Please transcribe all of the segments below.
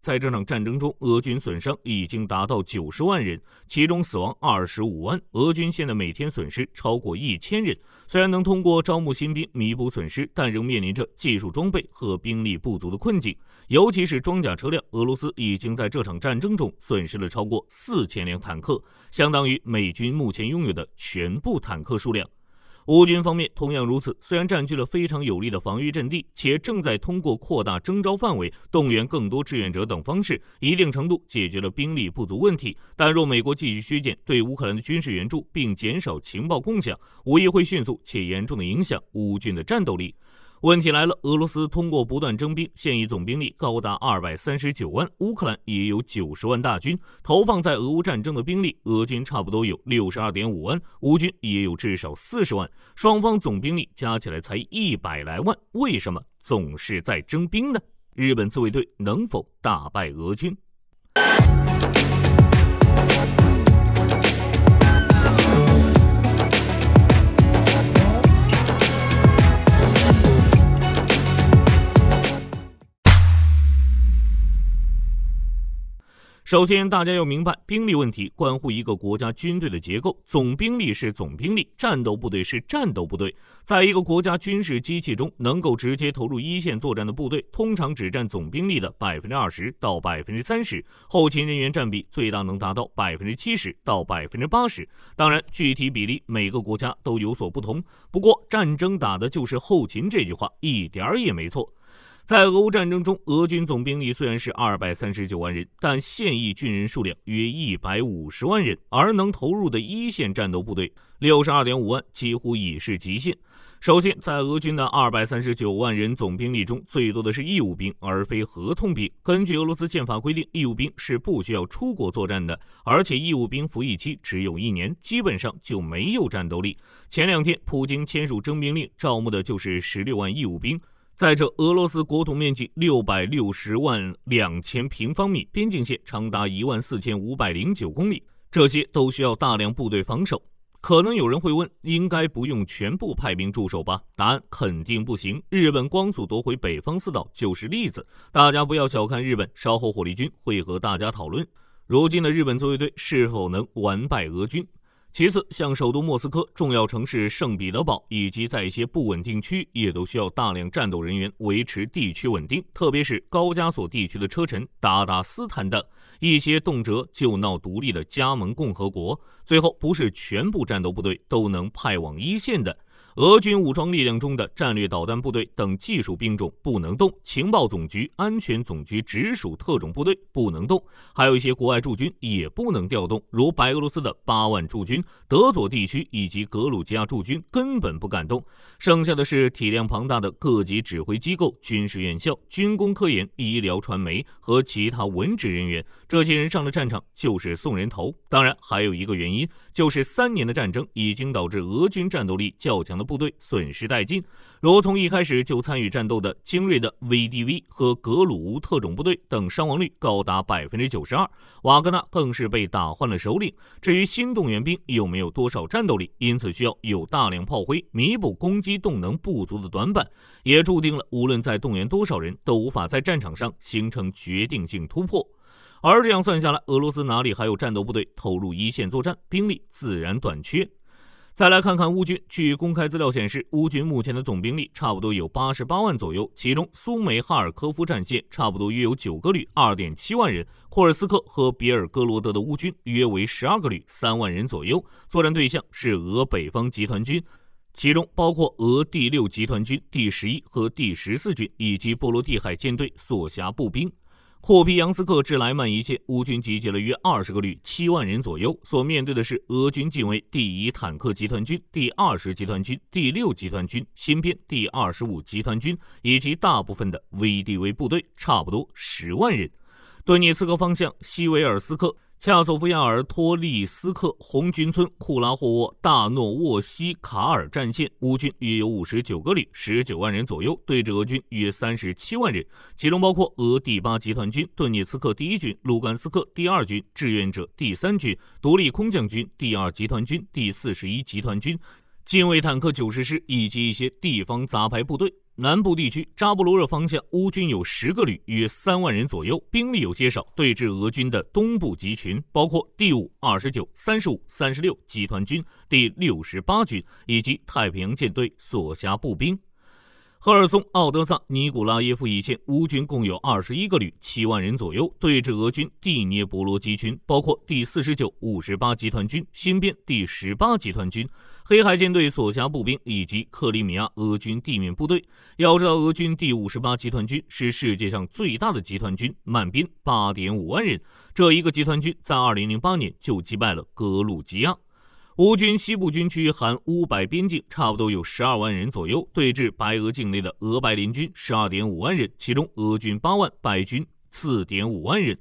在这场战争中，俄军损伤已经达到90万人，其中死亡25万。俄军现在每天损失超过1000人。虽然能通过招募新兵弥补损失，但仍面临着技术装备和兵力不足的困境，尤其是装甲车辆。俄罗斯已经在这场战争中损失了超过4000辆坦克，相当于美军目前拥有的全部坦克数量。乌军方面同样如此，虽然占据了非常有利的防御阵地，且正在通过扩大征召范围、动员更多志愿者等方式，一定程度解决了兵力不足问题，但若美国继续削减对乌克兰的军事援助，并减少情报共享，无疑会迅速且严重的影响乌军的战斗力。问题来了，俄罗斯通过不断征兵，现役总兵力高达239万，乌克兰也有90万大军，投放在俄乌战争的兵力，俄军差不多有62.5万，乌军也有至少40万，双方总兵力加起来才100来万，为什么总是在征兵呢？日本自卫队能否打败俄军？首先，大家要明白，兵力问题关乎一个国家军队的结构，总兵力是总兵力，战斗部队是战斗部队。在一个国家军事机器中，能够直接投入一线作战的部队，通常只占总兵力的20%到30%，后勤人员占比最大能达到70%到80%。当然，具体比例每个国家都有所不同。不过，战争打的就是后勤这句话一点儿也没错。在俄乌战争中，俄军总兵力虽然是239万人，但现役军人数量约150万人，而能投入的一线战斗部队62.5万，几乎已是极限。首先，在俄军的239万人总兵力中，最多的是义务兵，而非合同兵。根据俄罗斯宪法规定，义务兵是不需要出国作战的，而且义务兵服役期只有1年，基本上就没有战斗力。前2天，普京签署征兵令，招募的就是16万义务兵。在这俄罗斯国土面积660万2000平方米，边境线长达14509公里，这些都需要大量部队防守。可能有人会问，应该不用全部派兵驻守吧？答案肯定不行。日本光速夺回北方四岛就是例子，大家不要小看日本，稍后火力军会和大家讨论，如今的日本自卫队是否能完败俄军。其次，像首都莫斯科、重要城市圣彼得堡以及在一些不稳定区，也都需要大量战斗人员维持地区稳定，特别是高加索地区的车臣、鞑靼斯坦等一些动辄就闹独立的加盟共和国。最后，不是全部战斗部队都能派往一线的。俄军武装力量中的战略导弹部队等技术兵种不能动，情报总局、安全总局直属特种部队不能动，还有一些国外驻军也不能调动，如白俄罗斯的8万驻军、德佐地区以及格鲁吉亚驻军根本不敢动。剩下的是体量庞大的各级指挥机构、军事院校、军工科研、医疗传媒和其他文职人员，这些人上了战场就是送人头。当然，还有一个原因，就是3年的战争已经导致俄军战斗力较强的部队损失殆尽，如从一开始就参与战斗的精锐的 VDV 和格鲁乌特种部队等伤亡率高达92%，瓦格纳更是被打换了首领。至于新动员兵有没有多少战斗力，因此需要有大量炮灰弥补攻击动能不足的短板，也注定了无论再动员多少人都无法在战场上形成决定性突破。而这样算下来，俄罗斯哪里还有战斗部队投入一线作战，兵力自然短缺。再来看看乌军，据公开资料显示，乌军目前的总兵力差不多有88万左右，其中苏梅哈尔科夫战线差不多约有9个旅 2.7 万人，霍尔斯克和别尔哥罗德的乌军约为12个旅3万人左右，作战对象是俄北方集团军，其中包括俄第6集团军、第11和第14军以及波罗的海舰队所辖步兵。霍皮扬斯克至莱曼一线，乌军集结了约20个旅7万人左右，所面对的是俄军近卫第1坦克集团军、第20集团军、第6集团军、新编第25集团军以及大部分的 VDV 部队，差不多10万人。顿涅茨克方向，西维尔斯克、恰索夫亚尔托利斯克、红军村、库拉霍沃、大诺沃西卡尔战线，乌军约有59个旅19万人左右，对着俄军约37万人，其中包括俄第8集团军、顿涅茨克第1军、卢甘斯克第2军、志愿者第3军、独立空降军第2集团军、第41集团军、近卫坦克90师以及一些地方杂牌部队。南部地区扎波罗热方向乌军有10个旅，约3万人左右，兵力有些少，对峙俄军的东部集群，包括第5、29、35、36集团军、第68军以及太平洋舰队所辖步兵。赫尔松、奥德萨、尼古拉耶夫一线乌军共有21个旅，7万人左右，对峙俄军第聂伯罗集群，包括第49、58集团军、新编第18集团军、黑海舰队所辖步兵以及克里米亚俄军地面部队。要知道，俄军第58集团军是世界上最大的集团军，满编 8.5 万人。这一个集团军在2008年就击败了格鲁吉亚。乌军西部军区含乌白边境差不多有12万人左右，对峙白俄境内的俄白联军 12.5 万人，其中俄军8万，白军 4.5 万人。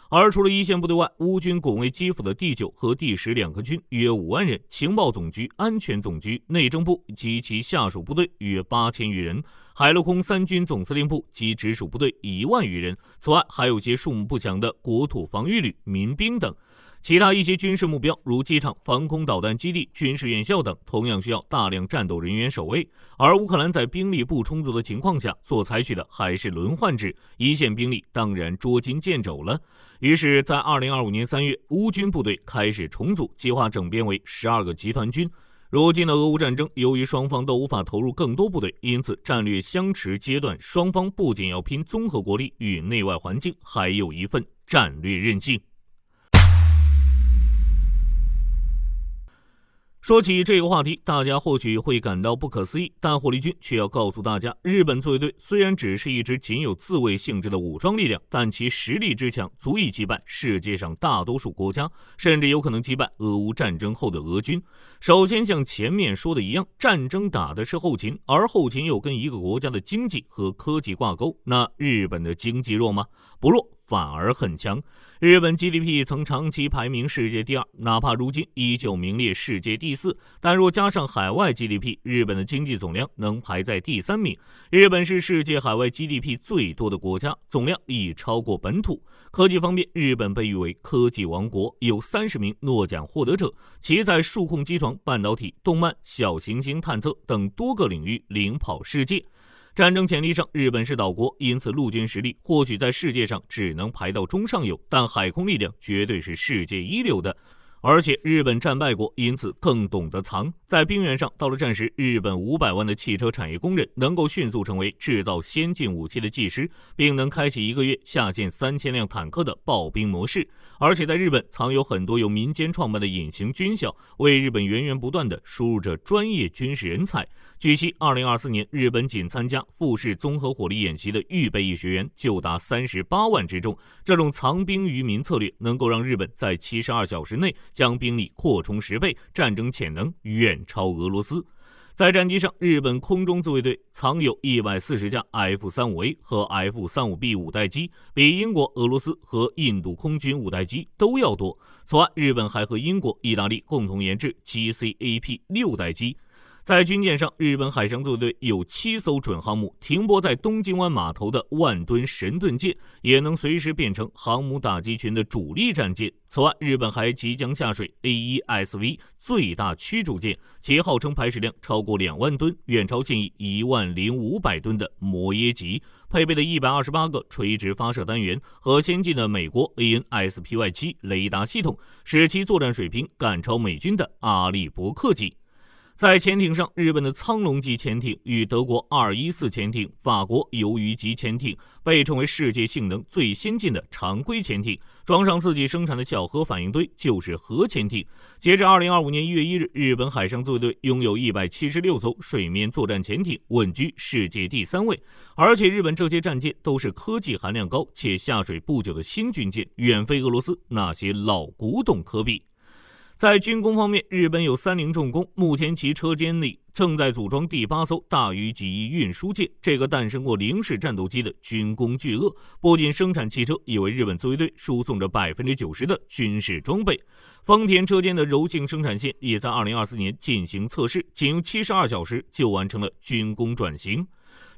而除了一线部队外，乌军拱卫基辅的第9和第10两个军约5万人，情报总局、安全总局、内政部及其下属部队约8000余人，海陆空3军总司令部及直属部队1万余人。此外，还有些数目不详的国土防御旅、民兵等。其他一些军事目标，如机场、防空导弹基地、军事院校等，同样需要大量战斗人员守卫。而乌克兰在兵力不充足的情况下，所采取的还是轮换制，一线兵力当然捉襟见肘了。于是，在2025年3月，乌军部队开始重组，计划整编为12个集团军。如今的俄乌战争，由于双方都无法投入更多部队，因此战略相持阶段，双方不仅要拼综合国力与内外环境，还有一份战略韧性。说起这个话题，大家或许会感到不可思议，但火力军却要告诉大家，日本自卫队虽然只是一支仅有自卫性质的武装力量，但其实力之强，足以击败世界上大多数国家，甚至有可能击败俄乌战争后的俄军。首先像前面说的一样，战争打的是后勤，而后勤又跟一个国家的经济和科技挂钩，那日本的经济弱吗？不弱，反而很强。日本 GDP 曾长期排名世界第2，哪怕如今依旧名列世界第4，但若加上海外 GDP， 日本的经济总量能排在第3名。日本是世界海外 GDP 最多的国家，总量已超过本土。科技方面，日本被誉为科技王国，有30名诺奖获得者，其在数控机床、半导体、动漫、小行星探测等多个领域领跑世界。战争潜力上，日本是岛国，因此陆军实力或许在世界上只能排到中上游，但海空力量绝对是世界一流的。而且日本战败国，因此更懂得藏。在兵源上，到了战时，日本500万的汽车产业工人能够迅速成为制造先进武器的技师，并能开启1个月下线3000辆坦克的暴兵模式。而且在日本藏有很多由民间创办的隐形军校，为日本源源不断地输入着专业军事人才。据悉，2024年日本仅参加富士综合火力演习的预备役学员就达38万之众。这种藏兵于民策略能够让日本在72小时内将兵力扩充10倍，战争潜能远超俄罗斯。在战机上，日本空中自卫队藏有140架 F-35A 和 F-35B 五代机，比英国、俄罗斯和印度空军五代机都要多。此外，日本还和英国、意大利共同研制 GCAP 6代机。在军舰上，日本海上自卫队有7艘准航母，停泊在东京湾码头的万吨神盾舰也能随时变成航母打击群的主力战舰。此外，日本还即将下水 A1SV 最大驱逐舰，其号称排水量超过2万吨，远超现役10500吨的摩耶级，配备的128个垂直发射单元和先进的美国 ANSPY7 雷达系统，使其作战水平赶超美军的阿利伯克级。在潜艇上，日本的苍龙级潜艇与德国214潜艇、法国鱿鱼级潜艇被称为世界性能最先进的常规潜艇，装上自己生产的小核反应堆就是核潜艇。截至2025年1月1日，日本海上自卫队拥有176艘水面作战潜艇，稳居世界第3位。而且日本这些战舰都是科技含量高且下水不久的新军舰，远非俄罗斯那些老古董可比。在军工方面，日本有30重工，目前其车间里正在组装第8艘大鱼级一运输舰，这个诞生过零式战斗机的军工巨鳄，不仅生产汽车，也为日本自卫队输送着90%的军事装备。丰田车间的柔性生产线也在2024年进行测试，仅用72小时就完成了军工转型。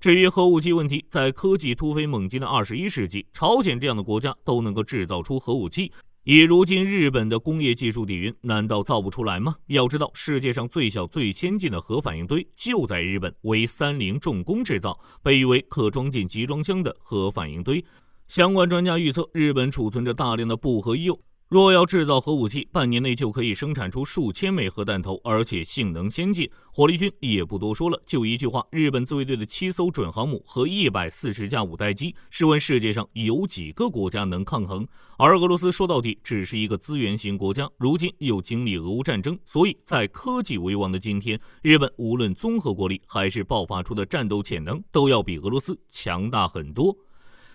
至于核武器问题，在科技突飞猛进的21世纪，朝鲜这样的国家都能够制造出核武器，以如今日本的工业技术底蕴，难道造不出来吗？要知道，世界上最小最先进的核反应堆就在日本，为30重工制造，被誉为可装进集装箱的核反应堆。相关专家预测，日本储存着大量的不核铀，若要制造核武器，半年内就可以生产出数千枚核弹头，而且性能先进。火力军也不多说了，就一句话，日本自卫队的7艘准航母和140架五代机，试问世界上有几个国家能抗衡？而俄罗斯说到底只是一个资源型国家，如今又经历俄乌战争，所以在科技为王的今天，日本无论综合国力还是爆发出的战斗潜能，都要比俄罗斯强大很多。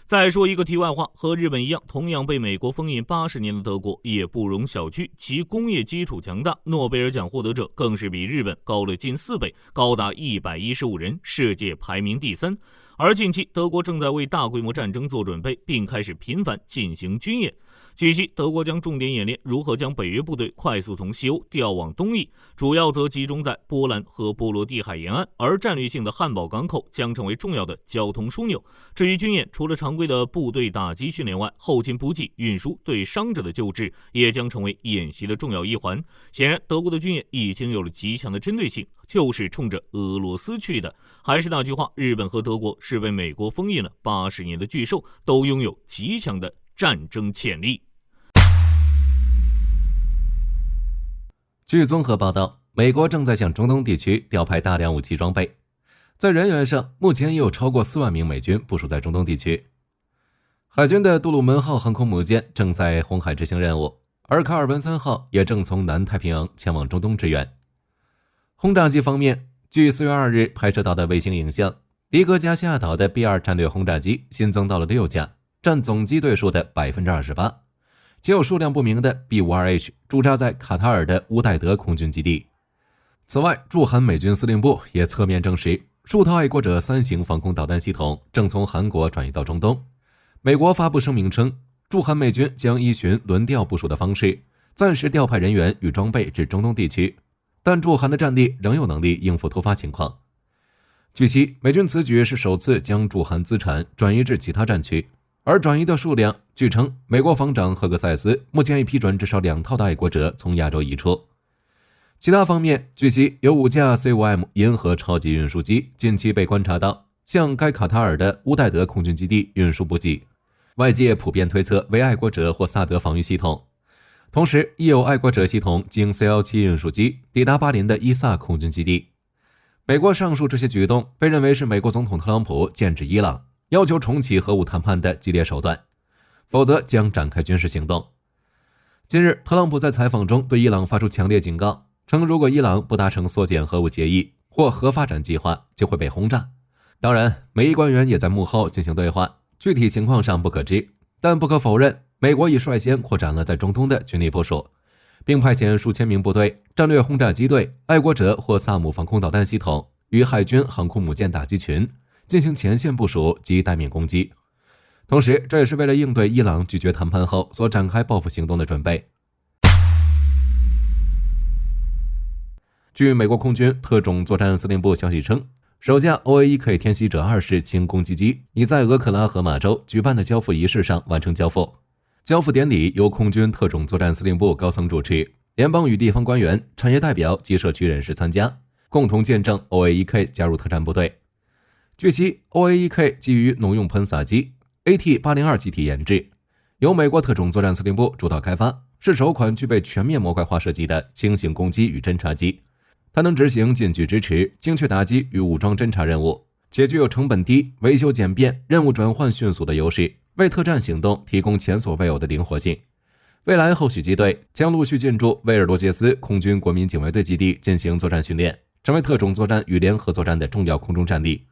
再说一个题外话，和日本一样，同样被美国封印80年的德国也不容小觑，其工业基础强大，诺贝尔奖获得者更是比日本高了近4倍，高达115人，世界排名第3。而近期，德国正在为大规模战争做准备，并开始频繁进行军演。据悉，德国将重点演练如何将北约部队快速从西欧调往东翼，主要则集中在波兰和波罗的海沿岸，而战略性的汉堡港口将成为重要的交通枢纽。至于军演，除了常规的部队打击训练外，后勤补给、运输、对伤者的救治也将成为演习的重要一环。显然，德国的军演已经有了极强的针对性，就是冲着俄罗斯去的。还是那句话，日本和德国是被美国封印了80年的巨兽，都拥有极强的战争潜力。据综合报道，美国正在向中东地区调派大量武器装备，在人员上，目前已有超过4万名美军部署在中东地区。海军的杜鲁门号航空母舰正在红海执行任务，而卡尔文森号也正从南太平洋前往中东支援。轰炸机方面，据4月2日拍摄到的卫星影像，迪戈加西亚岛的 B2 战略轰炸机新增到了6架，占总机队数的 28%。且有数量不明的 B52H 驻扎在卡塔尔的乌代德空军基地。此外，驻韩美军司令部也侧面证实，数套爱国者3型防空导弹系统正从韩国转移到中东。美国发布声明称，驻韩美军将依循轮调部署的方式，暂时调派人员与装备至中东地区，但驻韩的战力仍有能力应付突发情况。据悉，美军此举是首次将驻韩资产转移至其他战区，而转移的数量，据称，美国防长赫格塞斯目前已批准至少2套的爱国者从亚洲移出。其他方面，据悉有5架 C5M 银河超级运输机近期被观察到向该卡塔尔的乌代德空军基地运输补给，外界普遍推测为爱国者或萨德防御系统。同时，亦有爱国者系统经 C-17 运输机抵达巴林的伊萨空军基地。美国上述这些举动被认为是美国总统特朗普剑指伊朗，要求重启核武谈判的激烈手段，否则将展开军事行动。近日，特朗普在采访中对伊朗发出强烈警告，称如果伊朗不达成缩减核武协议或核发展计划，就会被轰炸。当然，美伊官员也在幕后进行对话，具体情况尚不可知，但不可否认，美国已率先扩展了在中东的军力部署，并派遣数千名部队、战略轰炸机队、爱国者或萨姆防空导弹系统与海军航空母舰打击群进行前线部署及待命攻击。同时，这也是为了应对伊朗拒绝谈判后所展开报复行动的准备。据美国空军特种作战司令部消息称，首架 OA-1K 天袭者2式轻攻击机已在俄克拉荷马州举办的交付仪式上完成交付。交付典礼由空军特种作战司令部高层主持，联邦与地方官员、产业代表及社区人士参加，共同见证 OA-1K 加入特战部队。据悉， OA-1K 基于农用喷洒机 AT-802 机体研制，由美国特种作战司令部主导开发，是首款具备全面模块化设计的轻型攻击与侦察机。它能执行近距支持、精确打击与武装侦察任务，且具有成本低、维修简便、任务转换迅速的优势，为特战行动提供前所未有的灵活性。未来后续机队将陆续进驻威尔罗杰斯空军国民警卫队基地进行作战训练，成为特种作战与联合作战的重要空中战力。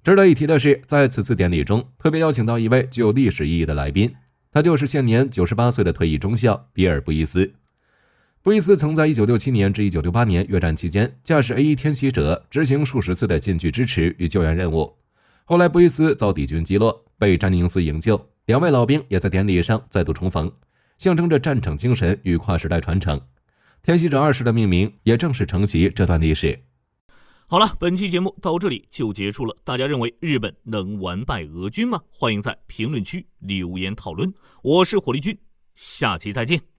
值得一提的是，在此次典礼中特别邀请到一位具有历史意义的来宾，他就是现年98岁的退役中校比尔·布伊斯。布伊斯曾在1967年至1968年越战期间驾驶 A-1 天袭者执行数十次的近距支持与救援任务，后来布伊斯遭敌军击落，被詹宁斯营救，2位老兵也在典礼上再度重逢，象征着战场精神与跨时代传承。天袭者2式的命名也正是承袭这段历史。好了，本期节目到这里就结束了。大家认为日本能完败俄军吗？欢迎在评论区留言讨论。我是火力军，下期再见。